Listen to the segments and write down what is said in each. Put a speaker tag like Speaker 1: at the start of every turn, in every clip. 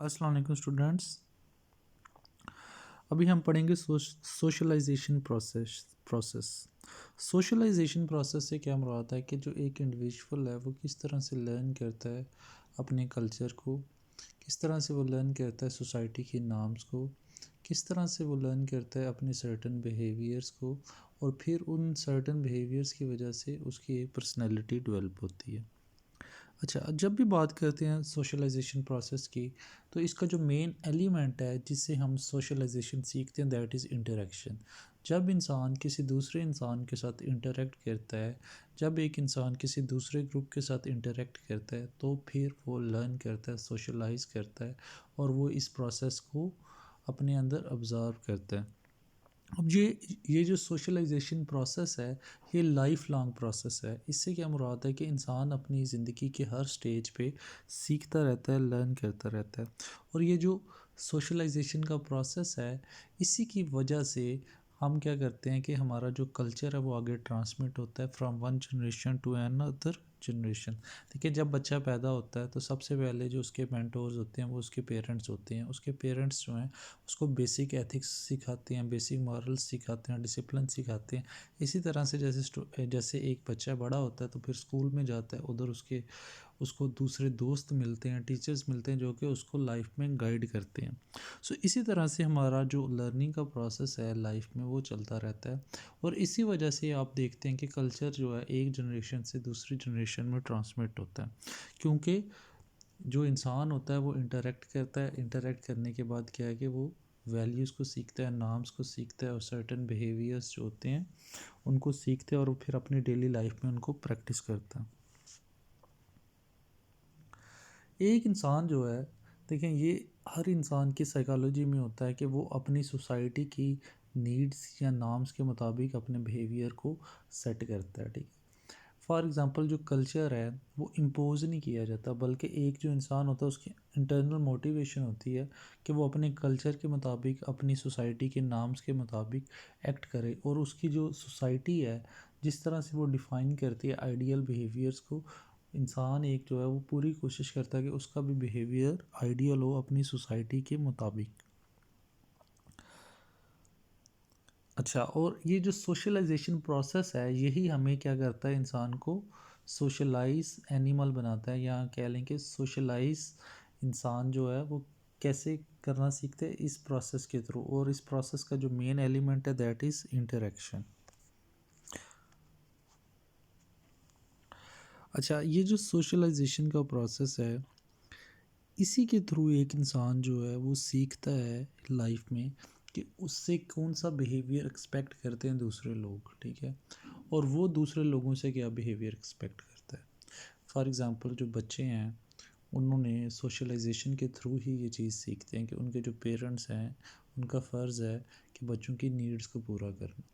Speaker 1: अस्सलाम वालेकुम स्टूडेंट्स। अभी हम पढ़ेंगे सोशलाइजेशन प्रोसेस। सोशलाइजेशन प्रोसेस से क्या मुराद है कि जो एक इंडिविजुअल है वो किस तरह से लर्न करता है अपने कल्चर को, किस तरह से वो लर्न करता है सोसाइटी के नॉर्म्स को, किस तरह से वो लर्न करता है अपने सर्टन बिहेवियर्स को, और फिर उन सर्टन बिहेवियर्स की वजह से उसकी एक पर्सनैलिटी डेवलप होती है। अच्छा, जब भी बात करते हैं सोशलाइजेशन प्रोसेस की, तो इसका जो मेन एलिमेंट है जिससे हम सोशलाइजेशन सीखते हैं दैट इज़ इंटरेक्शन। जब इंसान किसी दूसरे इंसान के साथ इंटरेक्ट करता है, जब एक इंसान किसी दूसरे ग्रुप के साथ इंटरेक्ट करता है, तो फिर वो लर्न करता है, सोशलाइज करता है, और वो इस प्रोसेस को अपने अंदर ऑब्ज़र्व करता है। अब ये जो सोशलाइजेशन प्रोसेस है, ये लाइफ लॉन्ग प्रोसेस है। इससे क्या मुराद है कि इंसान अपनी ज़िंदगी के हर स्टेज पे सीखता रहता है, लर्न करता रहता है। और ये जो सोशलाइजेशन का प्रोसेस है, इसी की वजह से हम क्या करते हैं कि हमारा जो कल्चर है वो आगे ट्रांसमिट होता है from one generation to another generation. देखिए, जब बच्चा पैदा होता है तो सबसे पहले जो उसके मेंटोर्स होते हैं वो उसके पेरेंट्स होते हैं। उसके पेरेंट्स जो हैं उसको बेसिक एथिक्स सिखाते हैं, बेसिक मॉरल्स सिखाते हैं, डिसिप्लिन सिखाते हैं। इसी तरह से जैसे एक बच्चा बड़ा होता है तो फिर स्कूल में जाता है, उधर उसको दूसरे दोस्त मिलते हैं, टीचर्स मिलते हैं जो कि उसको लाइफ में गाइड करते हैं। सो इसी तरह से हमारा जो लर्निंग का प्रोसेस है लाइफ में वो चलता रहता है। और इसी वजह से आप देखते हैं कि कल्चर जो है एक जनरेशन से दूसरी जनरेशन में ट्रांसमिट होता है, क्योंकि जो इंसान होता है वो इंटरेक्ट करता है। इंटरेक्ट करने के बाद क्या है कि वो वैल्यूज़ को सीखता है, नाम्स को सीखता है, और सर्टेन बिहेवियर्स जो होते हैं उनको सीखते हैं, और फिर अपनी डेली लाइफ में उनको प्रैक्टिस करता है। एक इंसान जो है, देखें, ये हर इंसान की साइकोलॉजी में होता है कि वो अपनी सोसाइटी की नीड्स या नॉर्म्स के मुताबिक अपने बिहेवियर को सेट करता है, ठीक है। फॉर एग्ज़ाम्पल, जो कल्चर है वो इम्पोज नहीं किया जाता, बल्कि एक जो इंसान होता है उसकी इंटरनल मोटिवेशन होती है कि वो अपने कल्चर के मुताबिक, अपनी सोसाइटी के नॉर्म्स के मुताबिक एक्ट करे, और उसकी जो सोसाइटी है जिस तरह से वो डिफ़ाइन करती है आइडियल बिहेवियर्स को, इंसान एक जो है वो पूरी कोशिश करता है कि उसका भी बिहेवियर आइडियल हो अपनी सोसाइटी के मुताबिक। अच्छा, और ये जो सोशलाइजेशन प्रोसेस है यही हमें क्या करता है, इंसान को सोशलाइज एनिमल बनाता है, या कह लें कि सोशलाइज इंसान जो है वो कैसे करना सीखते हैं इस प्रोसेस के थ्रू। और इस प्रोसेस का जो मेन एलिमेंट है दैट इज़ इंटरेक्शन। अच्छा, ये जो सोशलाइजेशन का प्रोसेस है, इसी के थ्रू एक इंसान जो है वो सीखता है लाइफ में कि उससे कौन सा बिहेवियर एक्सपेक्ट करते हैं दूसरे लोग, ठीक है, और वो दूसरे लोगों से क्या बिहेवियर एक्सपेक्ट करता है। फॉर एग्ज़ाम्पल, जो बच्चे हैं उन्होंने सोशलाइजेशन के थ्रू ही ये चीज़ सीखते हैं कि उनके जो पेरेंट्स हैं उनका फ़र्ज़ है कि बच्चों की नीड्स को पूरा करना।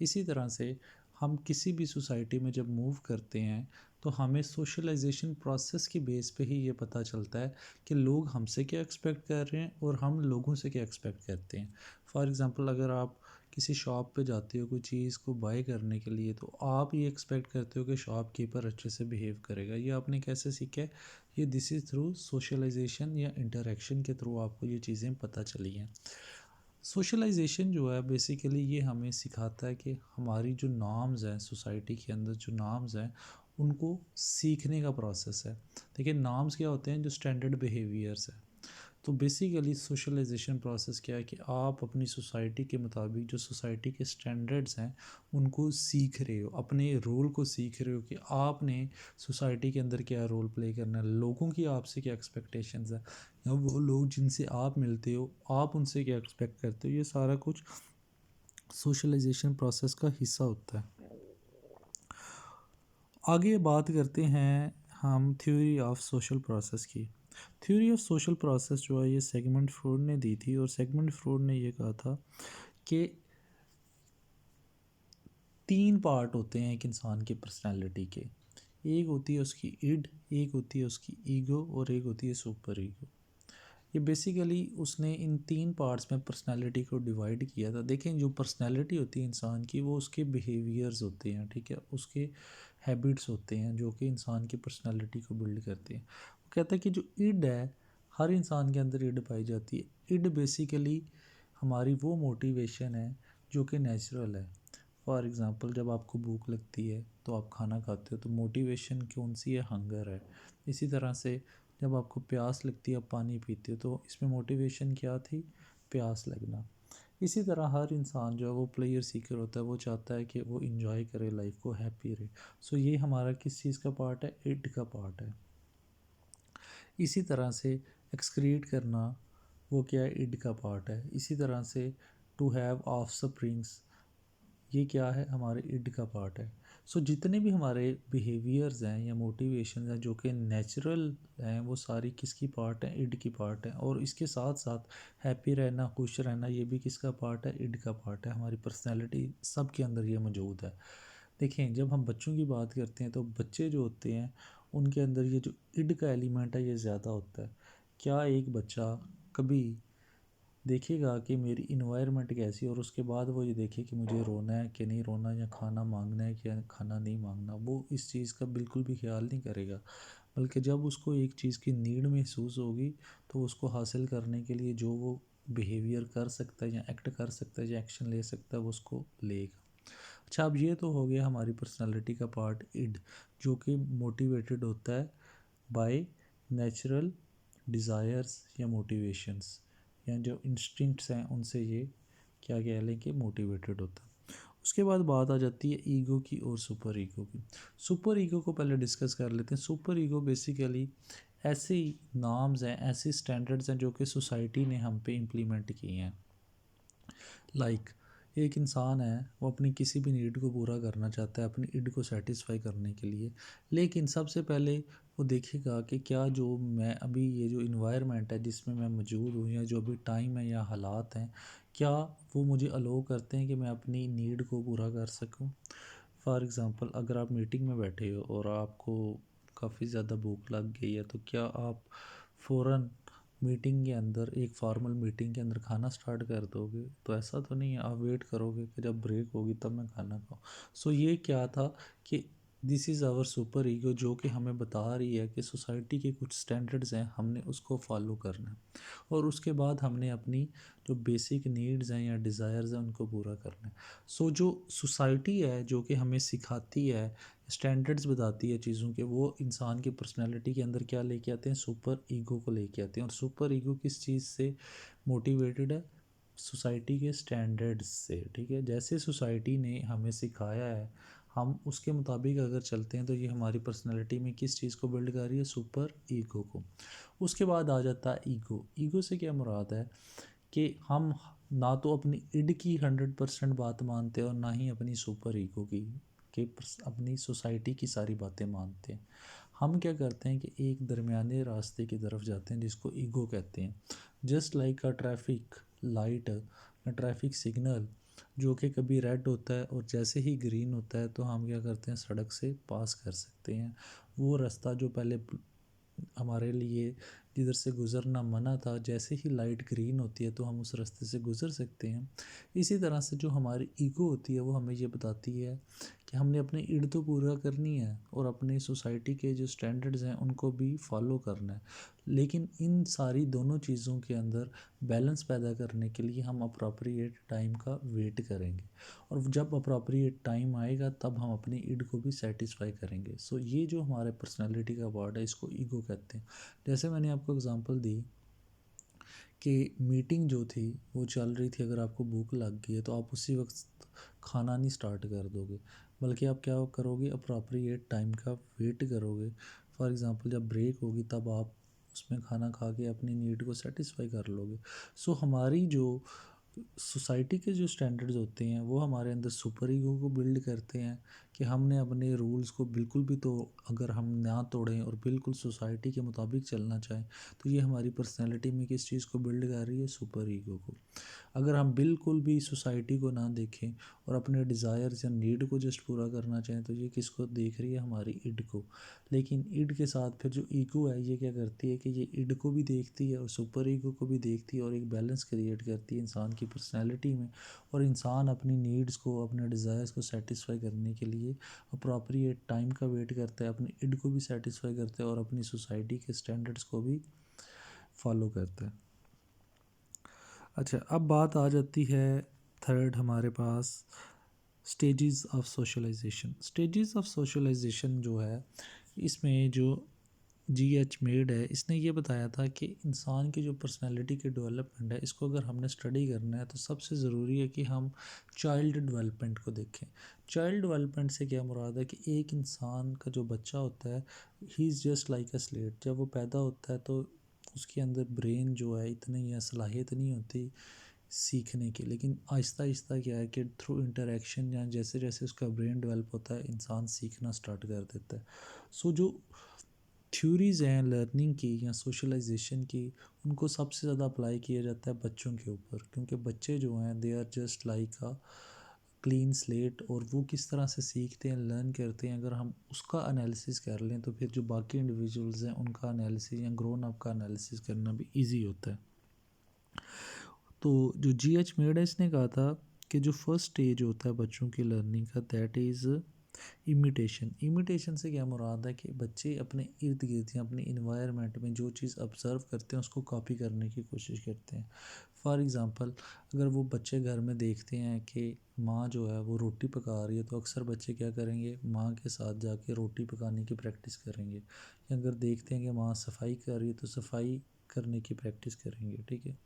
Speaker 1: इसी तरह से हम किसी भी सोसाइटी में जब मूव करते हैं तो हमें सोशलाइजेशन प्रोसेस की बेस पे ही ये पता चलता है कि लोग हमसे क्या एक्सपेक्ट कर रहे हैं और हम लोगों से क्या एक्सपेक्ट करते हैं। फॉर एग्ज़ाम्पल, अगर आप किसी शॉप पे जाते हो कोई चीज़ को बाय करने के लिए, तो आप ये एक्सपेक्ट करते हो कि शॉपकीपर अच्छे से बिहेव करेगा। ये आपने कैसे सीखा है? ये दिस इज़ थ्रू सोशलाइजेशन या इंटरेक्शन के थ्रू आपको ये चीज़ें पता चली हैं। सोशलाइजेशन जो है बेसिकली ये हमें सिखाता है कि हमारी जो नॉर्म्स हैं सोसाइटी के अंदर, जो नॉर्म्स हैं उनको सीखने का प्रोसेस है। देखिए, नॉर्म्स क्या होते हैं? जो स्टैंडर्ड बिहेवियर्स हैं। तो बेसिकली सोशलाइजेशन प्रोसेस क्या है कि आप अपनी सोसाइटी के मुताबिक जो सोसाइटी के स्टैंडर्ड्स हैं उनको सीख रहे हो, अपने रोल को सीख रहे हो कि आपने सोसाइटी के अंदर क्या रोल प्ले करना है, लोगों की आपसे क्या एक्सपेक्टेशंस है, या वो लोग जिनसे आप मिलते हो आप उनसे क्या एक्सपेक्ट करते हो। ये सारा कुछ सोशलाइजेशन प्रोसेस का हिस्सा होता है। आगे बात करते हैं हम थ्योरी ऑफ सोशल प्रोसेस की। थ्योरी ऑफ सोशल प्रोसेस जो है ये सेगमेंट फ्रॉइड ने दी थी, और सेगमेंट फ्रॉइड ने ये कहा था कि 3 पार्ट होते हैं एक इंसान की पर्सनालिटी के। एक होती है उसकी इड, एक होती है उसकी ईगो, और एक होती है सुपर ईगो। ये बेसिकली उसने इन 3 पार्ट्स में पर्सनालिटी को डिवाइड किया था। देखें, जो पर्सनालिटी होती है इंसान की वो उसके बिहेवियर्स होते हैं, ठीक है, उसके हैबिट्स होते हैं जो कि इंसान की पर्सनालिटी को बिल्ड करते हैं। वो कहता है कि जो इड है हर इंसान के अंदर ईड पाई जाती है। ईड बेसिकली हमारी वो मोटिवेशन है जो कि नेचुरल है। फॉर एग्ज़ाम्पल, जब आपको भूख लगती है तो आप खाना खाते हो, तो मोटिवेशन कौन सी है? हंगर है। इसी तरह से जब आपको प्यास लगती है, आप पानी पीते हो, तो इसमें मोटिवेशन क्या थी? प्यास लगना। इसी तरह हर इंसान जो है वो प्लेयर सीकर होता है, वो चाहता है कि वो इंजॉय करे लाइफ को, हैप्पी रहे। सो ये हमारा किस चीज़ का पार्ट है? इड का पार्ट है। इसी तरह से एक्सक्रीट करना, वो क्या है? इड का पार्ट है। इसी तरह से टू हैव ऑफ स्प्रिंग्स, ये क्या है? हमारे इड का पार्ट है। सो जितने भी हमारे बिहेवियर्स हैं या मोटिवेशन हैं जो कि नेचुरल हैं, वो सारी किसकी पार्ट है? इड की पार्ट है। और इसके साथ साथ हैप्पी रहना, खुश रहना, ये भी किसका पार्ट है? इड का पार्ट है। हमारी पर्सनैलिटी सब के अंदर ये मौजूद है। देखें, जब हम बच्चों की बात करते हैं तो बच्चे जो होते हैं उनके अंदर ये जो इड का एलिमेंट है ये ज़्यादा होता है। क्या एक बच्चा कभी देखेगा कि मेरी इन्वायरमेंट कैसी है और उसके बाद वो ये देखे कि मुझे रोना है कि नहीं रोना, या खाना मांगना है कि खाना नहीं मांगना? वो इस चीज़ का बिल्कुल भी ख्याल नहीं करेगा। बल्कि जब उसको एक चीज़ की नीड महसूस होगी तो उसको हासिल करने के लिए जो वो बिहेवियर कर सकता है या एक्ट कर सकता है या एक्शन ले सकता है, वो उसको लेगा। अच्छा, अब ये तो हो गया हमारी पर्सनालिटी का पार्ट इड, जो कि मोटिवेटेड होता है बाय नेचुरल डिज़ायर्स या मोटिवेशंस, या जो इंस्टिंक्ट्स हैं उनसे ये क्या कह लें कि मोटिवेटेड होता है। उसके बाद बात आ जाती है ईगो की और सुपर ईगो की। सुपर ईगो को पहले डिस्कस कर लेते हैं। सुपर ईगो बेसिकली ऐसे नाम्स हैं, ऐसे स्टैंडर्ड्स हैं जो कि सोसाइटी ने हम पे इम्प्लीमेंट किए हैं। लाइक एक इंसान है, वो अपनी किसी भी नीड को पूरा करना चाहता है अपनी इड को सेटिस्फाई करने के लिए, लेकिन सबसे पहले वो देखेगा कि क्या जो मैं अभी ये जो इन्वायरमेंट है जिसमें मैं मौजूद हूँ, या जो भी टाइम है या हालात हैं, क्या वो मुझे अलो करते हैं कि मैं अपनी नीड को पूरा कर सकूँ। फॉर एग्ज़ाम्पल, अगर आप मीटिंग में बैठे हो और आपको काफ़ी ज़्यादा भूख लग गई है, तो क्या आप फ़ौरन मीटिंग के अंदर, एक फॉर्मल मीटिंग के अंदर खाना स्टार्ट कर दोगे? तो ऐसा तो नहीं है, आप वेट करोगे कि जब ब्रेक होगी तब मैं खाना खाऊं। सो ये क्या था कि this is our super ego, जो कि हमें बता रही है कि सोसाइटी के कुछ स्टैंडर्ड्स हैं, हमने उसको फॉलो करना है, और उसके बाद हमने अपनी जो बेसिक नीड्स हैं या डिज़ायर्स हैं उनको पूरा करना है। सो जो सोसाइटी है जो कि हमें सिखाती है, स्टैंडर्ड्स बताती है चीज़ों के, वो इंसान की पर्सनैलिटी के अंदर क्या लेके आते हैं? सुपर ईगो को लेके आते हैं। और सुपर ईगो किस चीज़ से मोटिवेटेड है? सोसाइटी के स्टैंडर्ड्स से। ठीक है, जैसे सोसाइटी ने हमें सिखाया है, हम उसके मुताबिक अगर चलते हैं तो ये हमारी पर्सनैलिटी में किस चीज़ को बिल्ड कर रही है? सुपर ईगो को। उसके बाद आ जाता है ईगो। ईगो से क्या मुराद है कि हम ना तो अपनी इड की 100% बात मानते हैं और ना ही अपनी सुपर ईगो की, कि अपनी सोसाइटी की सारी बातें मानते हैं। हम क्या करते हैं कि एक दरमियाने रास्ते की तरफ जाते हैं जिसको ईगो कहते हैं। Just like a traffic light, traffic signal, जो कि कभी रेड होता है और जैसे ही ग्रीन होता है तो हम क्या करते हैं? सड़क से पास कर सकते हैं। वो रास्ता जो पहले हमारे लिए जिधर से गुज़रना मना था, जैसे ही लाइट ग्रीन होती है तो हम उस रास्ते से गुज़र सकते हैं। इसी तरह से जो हमारी ईगो होती है वो हमें ये बताती है कि हमने अपनी इड तो पूरा करनी है और अपनी सोसाइटी के जो स्टैंडर्ड्स हैं उनको भी फॉलो करना है, लेकिन इन सारी दोनों चीज़ों के अंदर बैलेंस पैदा करने के लिए हम अप्रोप्रिएट टाइम का वेट करेंगे, और जब अप्रोप्रिएट टाइम आएगा तब हम अपनी इड को भी सेटिस्फाई करेंगे। सो ये जो हमारे पर्सनालिटी का पार्ट है इसको ईगो कहते हैं। जैसे मैंने आपको एग्जांपल दी कि मीटिंग जो थी वो चल रही थी, अगर आपको भूख लग गई है तो आप उसी वक्त खाना नहीं स्टार्ट कर दोगे, बल्कि आप क्या करोगे? अप्रोप्रिएट टाइम का वेट करोगे। फॉर एग्ज़ाम्पल, जब ब्रेक होगी तब आप उसमें खाना खा के अपनी नीड को सेटिस्फाई कर लोगे। सो हमारी जो सोसाइटी के जो स्टैंडर्ड्स होते हैं वो हमारे अंदर सुपर ईगो को बिल्ड करते हैं कि हमने अपने रूल्स को बिल्कुल भी, तो अगर हम ना तोड़ें और बिल्कुल सोसाइटी के मुताबिक चलना चाहें, तो ये हमारी पर्सनैलिटी में किस चीज़ को बिल्ड कर रही है? सुपर ईगो को। अगर हम बिल्कुल भी सोसाइटी को ना देखें और अपने डिज़ायर्स या नीड को जस्ट पूरा करना चाहें, तो ये किसको देख रही है? हमारी इड को। लेकिन इड के साथ फिर जो ईगो है ये क्या करती है कि ये इड को भी देखती है और सुपर ईगो को भी देखती है, और एक बैलेंस क्रिएट करती है इंसान की पर्सनैलिटी में। और इंसान अपनी नीड्स को, अपने डिज़ायर्स को सेटिस्फाई करने के लिए अप्रोप्रिएट टाइम का वेट करता है, अपनी इड को भी सेटिस्फाई करता है और अपनी सोसाइटी के स्टैंडर्ड्स को भी फॉलो करता है। अच्छा, अब बात आ जाती है थर्ड हमारे पास stages of socialisation. Stages of socialisation जो है, इसमें जो जी.एच. मेड है, इसने ये बताया था कि इंसान की जो पर्सनालिटी की डेवलपमेंट है, इसको अगर हमने स्टडी करना है तो सबसे ज़रूरी है कि हम चाइल्ड डेवलपमेंट को देखें। चाइल्ड डेवलपमेंट से क्या मुराद है कि एक इंसान का जो बच्चा होता है, he is just like a slate. जब वो पैदा होता है तो उसके अंदर ब्रेन जो है इतनी या सलाहियत नहीं होती सीखने की, लेकिन आहिस्ता आहिस्ता क्या है कि थ्रू इंटरेक्शन या जैसे जैसे उसका ब्रेन डेवलप होता है, इंसान सीखना स्टार्ट कर देता है। सो जो थ्योरीज़ हैं लर्निंग की या सोशलाइजेशन की, उनको सबसे ज़्यादा अप्लाई किया जाता है बच्चों के ऊपर, क्योंकि बच्चे जो हैं they are just like a clean slate, और वो किस तरह से सीखते हैं, लर्न करते हैं, अगर हम उसका एनालिसिस कर लें तो फिर जो बाकी इंडिविजुअल्स हैं उनका एनालिसिस या ग्रोन अप का एनालिसिस करना भी ईजी होता है। तो जो जी.एच. मेड है, इसने कहा था कि जो फर्स्ट स्टेज होता है बच्चों की लर्निंग का, दैट इज़ इमिटेशन। इमिटेशन से क्या मुराद है कि बच्चे अपने इर्द गिर्द या अपने इन्वायरमेंट में जो चीज़ ऑब्ज़र्व करते हैं उसको कॉपी करने की कोशिश करते हैं। फॉर एग्ज़ाम्पल, अगर वो बच्चे घर में देखते हैं कि माँ जो है वो रोटी पका रही है, तो अक्सर बच्चे क्या करेंगे, माँ के साथ जाके रोटी पकाने की प्रैक्टिस करेंगे। या अगर देखते हैं कि माँ सफाई कर रही है तो सफाई करने की प्रैक्टिस करेंगे। ठीक है,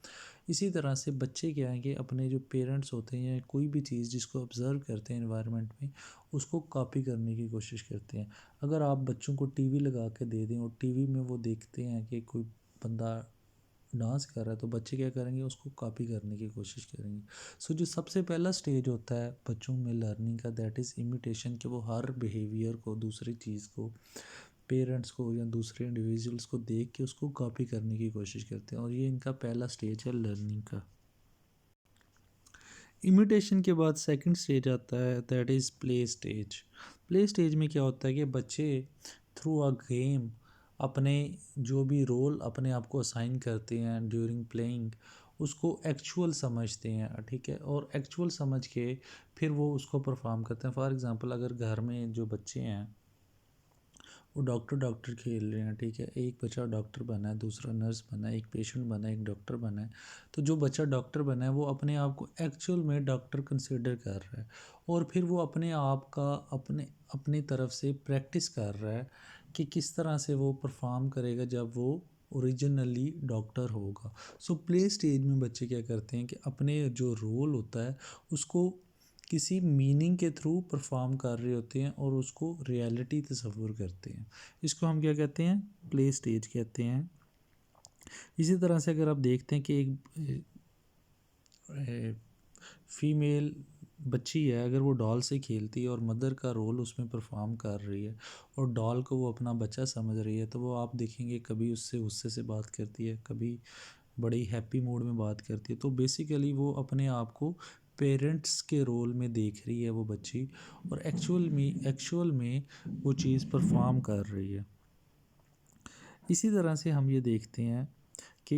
Speaker 1: इसी तरह से बच्चे क्या हैं कि अपने जो पेरेंट्स होते हैं या कोई भी चीज़ जिसको ऑब्ज़र्व करते हैं एनवायरनमेंट में, उसको कॉपी करने की कोशिश करते हैं। अगर आप बच्चों को टीवी लगा के दे दें और टीवी में वो देखते हैं कि कोई बंदा डांस कर रहा है, तो बच्चे क्या करेंगे, उसको कॉपी करने की कोशिश करेंगे। सो जो सबसे पहला स्टेज होता है बच्चों में लर्निंग का, दैट इज़ इमिटेशन, कि वो हर बिहेवियर को, दूसरी चीज़ को, पेरेंट्स को या दूसरे इंडिविजुअल्स को देख के उसको कॉपी करने की कोशिश करते हैं, और ये इनका पहला स्टेज है लर्निंग का। इमिटेशन के बाद सेकंड स्टेज आता है, that is play stage. Play stage में क्या होता है कि बच्चे थ्रू अ गेम अपने जो भी रोल अपने आप को असाइन करते हैं ड्यूरिंग प्लेइंग, उसको एक्चुअल समझते हैं। ठीक है, और एक्चुअल समझ के फिर वो उसको परफॉर्म करते हैं। फॉर एग्ज़ाम्पल, अगर घर में जो बच्चे हैं वो डॉक्टर डॉक्टर खेल रहे हैं, ठीक है, एक बच्चा डॉक्टर बना है, दूसरा नर्स बना है, एक पेशेंट बना है, एक डॉक्टर बना है, तो जो बच्चा डॉक्टर बना है वो अपने आप को एक्चुअल में डॉक्टर कंसिडर कर रहा है, और फिर वो अपने आप का अपने अपनी तरफ से प्रैक्टिस कर रहा है कि किस तरह से वो परफॉर्म करेगा जब वो ओरिजिनली डॉक्टर होगा। सो प्ले स्टेज में बच्चे क्या करते हैं कि अपने जो रोल होता है उसको किसी मीनिंग के थ्रू परफॉर्म कर रहे होते हैं और उसको रियलिटी तस्वुर करते हैं। इसको हम क्या कहते हैं, प्ले स्टेज कहते हैं। इसी तरह से अगर आप देखते हैं कि एक फीमेल बच्ची है, अगर वो डॉल से खेलती है और मदर का रोल उसमें परफॉर्म कर रही है और डॉल को वो अपना बच्चा समझ रही है, तो वो आप देखेंगे कभी उससे गुस्से से बात करती है, कभी बड़ी हैप्पी मूड में बात करती है। तो बेसिकली वो अपने आप को पेरेंट्स के रोल में देख रही है वो बच्ची, और एक्चुअल में वो चीज़ परफॉर्म कर रही है। इसी तरह से हम ये देखते हैं कि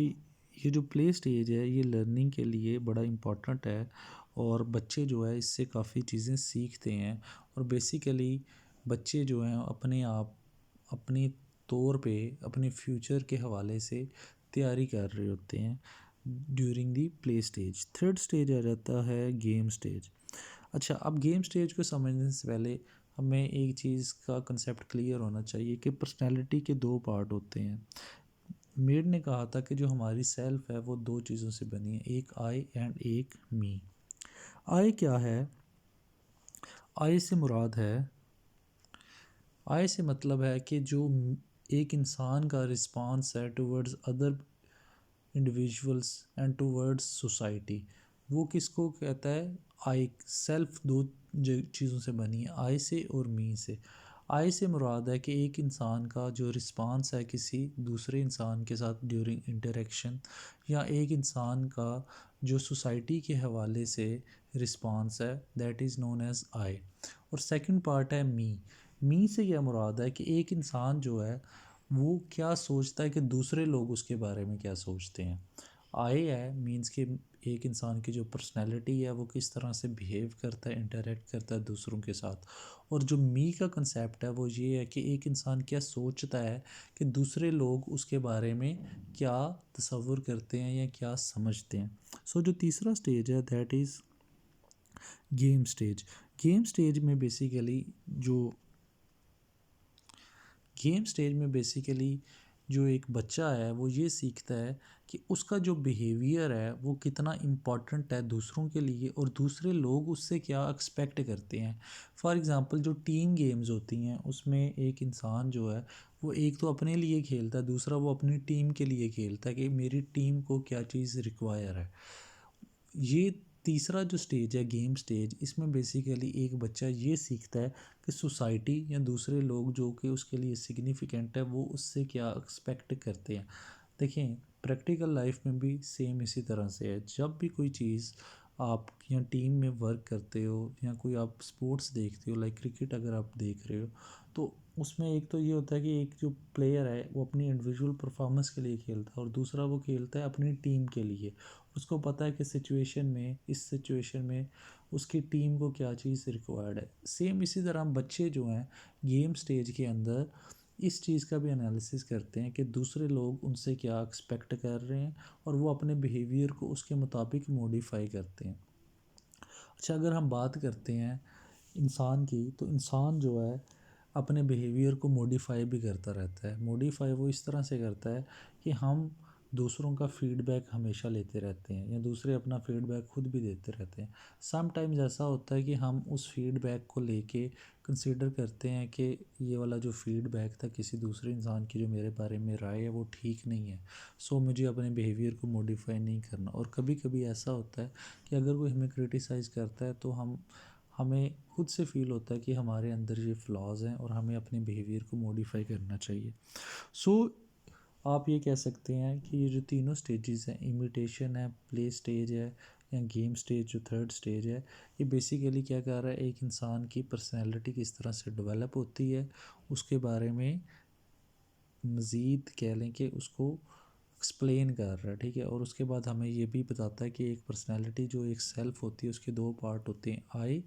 Speaker 1: ये जो प्ले स्टेज है ये लर्निंग के लिए बड़ा इम्पोर्टेंट है, और बच्चे जो है इससे काफ़ी चीज़ें सीखते हैं, और बेसिकली बच्चे जो हैं अपने आप अपने तौर पे अपने फ्यूचर के हवाले से तैयारी कर रहे होते हैं during the play stage. Third stage आ जाता है गेम स्टेज। अच्छा, अब गेम स्टेज को समझने से पहले हमें एक चीज़ का कंसेप्ट क्लियर होना चाहिए कि पर्सनैलिटी के दो पार्ट होते हैं। मेड ने कहा था कि जो हमारी सेल्फ है वो दो चीज़ों से बनी है, एक आई एंड एक मी। आई क्या है? आई से मुराद है, आई से मतलब है कि जो एक इंसान का रिस्पांस है towards other individuals and towards society, वो किसको कहता है? आई। सेल्फ दो चीज़ों से बनी है, आई से और मी से। आई से मुराद है कि एक इंसान का जो रिस्पांस है किसी दूसरे इंसान के साथ ड्यूरिंग इंटरेक्शन, या एक इंसान का जो सोसाइटी के हवाले से रिस्पांस है, that is known as I. और सेकंड पार्ट है मी। मी से क्या मुराद है कि एक इंसान जो है वो क्या सोचता है कि दूसरे लोग उसके बारे में क्या सोचते हैं। आई है मीन्स कि एक इंसान की जो पर्सनैलिटी है वो किस तरह से बिहेव करता है, इंटरेक्ट करता है दूसरों के साथ। और जो मी का कंसेप्ट है वो ये है कि एक इंसान क्या सोचता है, कि दूसरे लोग उसके बारे में क्या तसव्वुर करते हैं या क्या समझते हैं। सो जो तीसरा स्टेज है that is game stage. Game stage में बेसिकली जो गेम स्टेज में बेसिकली जो एक बच्चा है वो ये सीखता है कि उसका जो बिहेवियर है वो कितना इम्पॉर्टेंट है दूसरों के लिए, और दूसरे लोग उससे क्या एक्सपेक्ट करते हैं। फॉर एग्ज़ाम्पल जो टीम गेम्स होती हैं उसमें एक इंसान जो है वो एक तो अपने लिए खेलता है, दूसरा वो अपनी टीम के लिए खेलता है कि मेरी टीम को क्या चीज़ रिक्वायर है। ये तीसरा जो स्टेज है गेम स्टेज, इसमें बेसिकली एक बच्चा ये सीखता है कि सोसाइटी या दूसरे लोग जो कि उसके लिए सिग्निफिकेंट है वो उससे क्या एक्सपेक्ट करते हैं। देखें, प्रैक्टिकल लाइफ में भी सेम इसी तरह से है। जब भी कोई चीज़ आप या टीम में वर्क करते हो या कोई आप स्पोर्ट्स देखते हो, लाइक क्रिकेट अगर आप देख रहे हो, तो उसमें एक तो ये होता है कि एक जो प्लेयर है वो अपनी इंडिविजुअल परफॉर्मेंस के लिए खेलता है, और दूसरा वो खेलता है अपनी टीम के लिए। उसको पता है कि सिचुएशन में, इस सिचुएशन में उसकी टीम को क्या चीज़ रिक्वायर्ड है। सेम इसी तरह बच्चे जो हैं गेम स्टेज के अंदर इस चीज़ का भी एनालिसिस करते हैं कि दूसरे लोग उनसे क्या एक्सपेक्ट कर रहे हैं, और वो अपने बिहेवियर को उसके मुताबिक मॉडिफाई करते हैं। अच्छा, अगर हम बात करते हैं इंसान की, तो इंसान जो है अपने बिहेवियर को मॉडिफाई भी करता रहता है। मॉडिफाई वो इस तरह से करता है कि हम दूसरों का फीडबैक हमेशा लेते रहते हैं, या दूसरे अपना फीडबैक खुद भी देते रहते हैं। सम टाइम्स ऐसा होता है कि हम उस फीडबैक को लेके कंसीडर करते हैं कि ये वाला जो फीडबैक था किसी दूसरे इंसान की जो मेरे बारे में राय है वो ठीक नहीं है, सो मुझे अपने बिहेवियर को मॉडिफाई नहीं करना। और कभी कभी ऐसा होता है कि अगर कोई हमें क्रिटिसाइज़ करता है तो हमें खुद से फ़ील होता है कि हमारे अंदर ये फ्लॉज़ हैं और हमें अपने बिहेवियर को मॉडिफाई करना चाहिए। सो आप ये कह सकते हैं कि ये जो तीनों स्टेजेस हैं, इमिटेशन है, प्ले स्टेज है, या गेम स्टेज जो थर्ड स्टेज है, ये बेसिकली क्या कर रहा है, एक इंसान की पर्सनैलिटी किस तरह से डेवलप होती है उसके बारे में मज़ीद कह लें कि उसको एक्सप्लेन कर रहा है, ठीक है। और उसके बाद हमें ये भी बताता है कि एक पर्सनैलिटी जो एक सेल्फ होती है उसके दो पार्ट होते हैं। आई,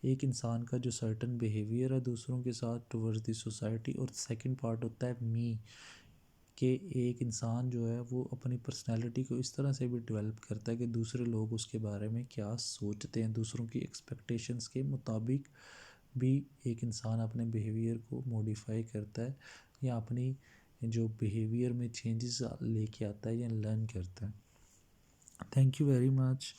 Speaker 1: एक इंसान का जो सर्टन बिहेवियर है दूसरों के साथ टुवर्ड्स द सोसाइटी, और सेकंड पार्ट होता है मी, कि एक इंसान जो है वो अपनी पर्सनैलिटी को इस तरह से भी डेवलप करता है कि दूसरे लोग उसके बारे में क्या सोचते हैं, दूसरों की एक्सपेक्टेशंस के मुताबिक भी एक इंसान अपने बिहेवियर को मॉडिफाई करता है, या अपनी जो बिहेवियर में चेंजेस लेके आता है या लर्न करता है। Thank you very much.